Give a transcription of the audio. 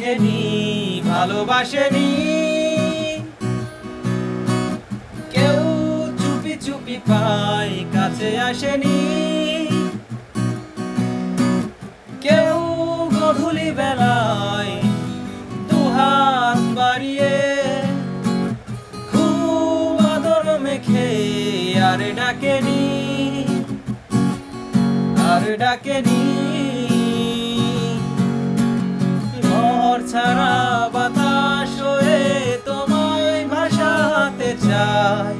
দেখেনি, ভালোবাসেনি। কেউ চুপি চুপি পায়, কাছে আসেনি। কেউ গধূলি বেলায় দুহাত বাড়িয়ে খুব আদর মেখে আর ডাকেনি, আর ডাকেনি। ঘর ছাড়া বাতাস হয়ে তোমায় ভাসাতে চাই।